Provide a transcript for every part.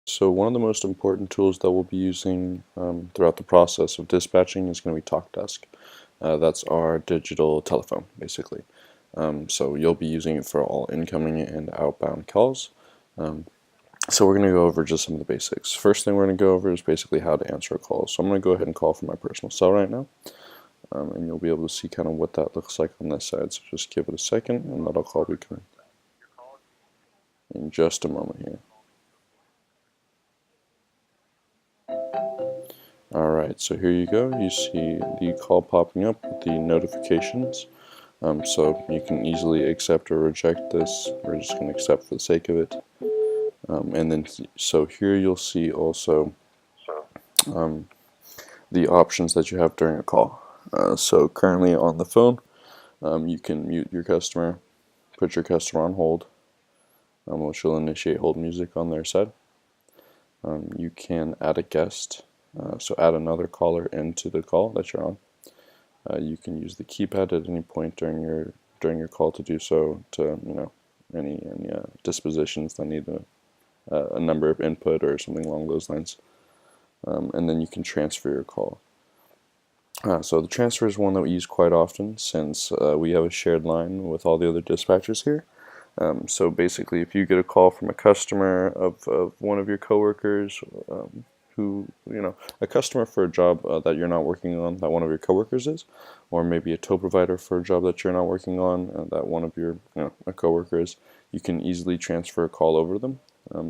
So one of the most important tools that we'll be using throughout the process of dispatching is going to be talkdesk. That's our digital telephone, basically. So you'll be using it for all incoming and outbound calls. So we're going to go over just some of the basics. First thing we're going to go over is basically how to answer a call. So I'm going to go ahead and call from my personal cell right now. And you'll be able to see kind of what that looks like on this side. So just give it a second and that'll call be coming in just a moment here. Alright, so here you go. You see the call popping up with the notifications. So you can easily accept or reject this. We're just going to accept for the sake of it. And then, so here you'll see also the options that you have during a call. So currently on the phone, you can mute your customer, put your customer on hold, which will initiate hold music on their side. You can add a guest, so add another caller into the call that you're on. You can use the keypad at any point during your call to do so, to any dispositions that need a number of input or something along those lines. And then you can transfer your call. So the transfer is one that we use quite often since we have a shared line with all the other dispatchers here. So basically, if you get a call from a customer of one of your coworkers, who, a customer for a job that you're not working on that one of your coworkers is, or maybe a tow provider for a job that you're not working on that one of your a coworker is, you can easily transfer a call over to them.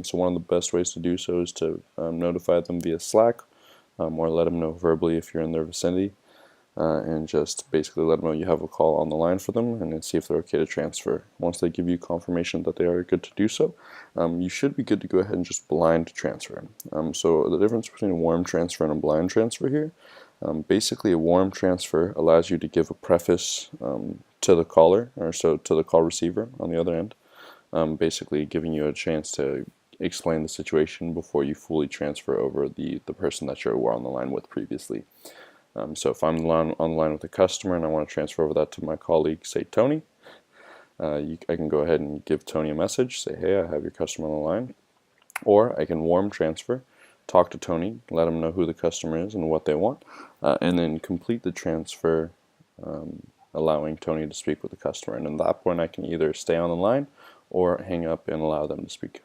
So one of the best ways to do so is to notify them via Slack, or let them know verbally if you're in their vicinity. And just basically let them know you have a call on the line for them and then see if they're okay to transfer. Once they give you confirmation that they are good to do so, you should be good to go ahead and just blind transfer. So the difference between a warm transfer and a blind transfer here, basically a warm transfer allows you to give a preface to the caller, or so to the call receiver on the other end, basically giving you a chance to explain the situation before you fully transfer over the person that you were on the line with previously. So if I'm on the line with a customer and I want to transfer over that to my colleague, say Tony, I can go ahead and give Tony a message, say, hey, I have your customer on the line. Or I can warm transfer, talk to Tony, let him know who the customer is and what they want, and then complete the transfer, allowing Tony to speak with the customer. And at that point, I can either stay on the line or hang up and allow them to speak.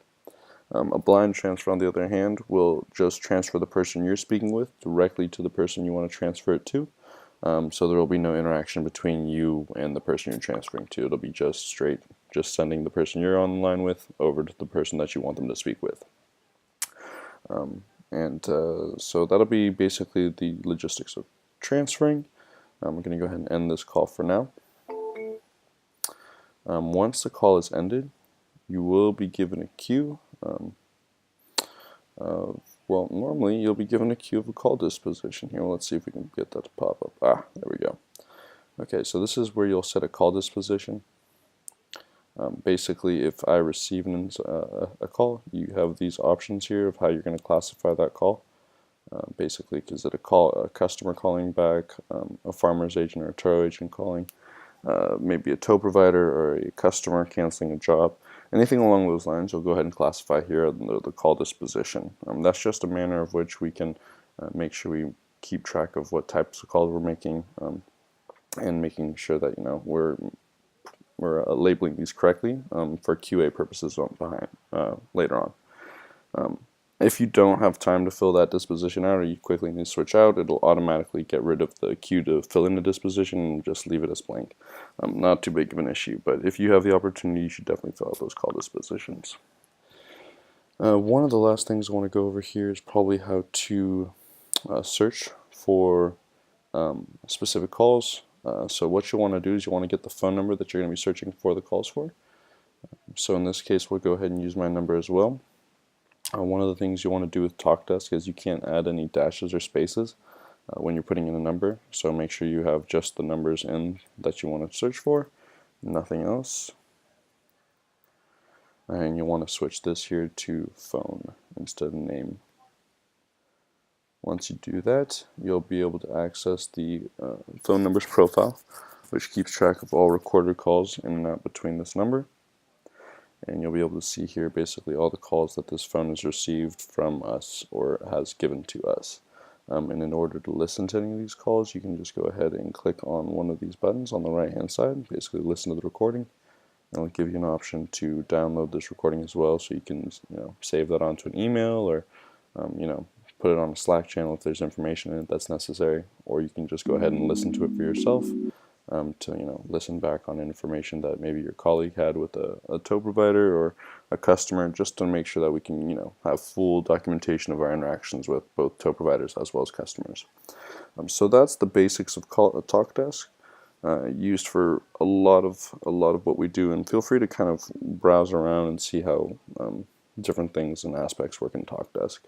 A blind transfer, on the other hand, will just transfer the person you're speaking with directly to the person you want to transfer it to. So there will be no interaction between you and the person you're transferring to. It'll be just sending the person you're on the line with over to the person that you want them to speak with. So that'll be basically the logistics of transferring. I'm going to go ahead and end this call for now. Once the call is ended, you will be given a queue. Well, normally you'll be given a queue of a call disposition here. Let's see if we can get that to pop up. There we go. Okay, so this is where you'll set a call disposition. Basically, if I receive a call, you have these options here of how you're going to classify that call. Basically, is it a customer calling back, a farmer's agent or a tow agent calling, maybe a tow provider or a customer canceling a job. Anything along those lines, you'll go ahead and classify here the call disposition. That's just a manner of which we can make sure we keep track of what types of calls we're making, and making sure that we're labeling these correctly for QA purposes later on. If you don't have time to fill that disposition out, or you quickly need to switch out, it'll automatically get rid of the queue to fill in the disposition and just leave it as blank. Not too big of an issue, but if you have the opportunity, you should definitely fill out those call dispositions. One of the last things I want to go over here is probably how to search for specific calls. So what you want to do is you want to get the phone number that you're going to be searching for the calls for. So in this case, we'll go ahead and use my number as well. One of the things you want to do with talkdesk is you can't add any dashes or spaces when you're putting in a number, so make sure you have just the numbers in that you want to search for, nothing else. And you want to switch this here to phone instead of name. Once you do that, you'll be able to access the phone numbers profile, which keeps track of all recorded calls in and out between this number. and you'll be able to see here basically all the calls that this phone has received from us or has given to us. And in order to listen to any of these calls, you can just go ahead and click on one of these buttons on the right hand side, basically listen to the recording. It'll give you an option to download this recording as well, so you can save that onto an email, or put it on a Slack channel if there's information in it that's necessary, or you can just go ahead and listen to it for yourself, to listen back on information that maybe your colleague had with a tow provider or a customer, just to make sure that we can have full documentation of our interactions with both tow providers as well as customers. So that's the basics of talkdesk. Used for a lot of what we do, and feel free to kind of browse around and see how different things and aspects work in talkdesk.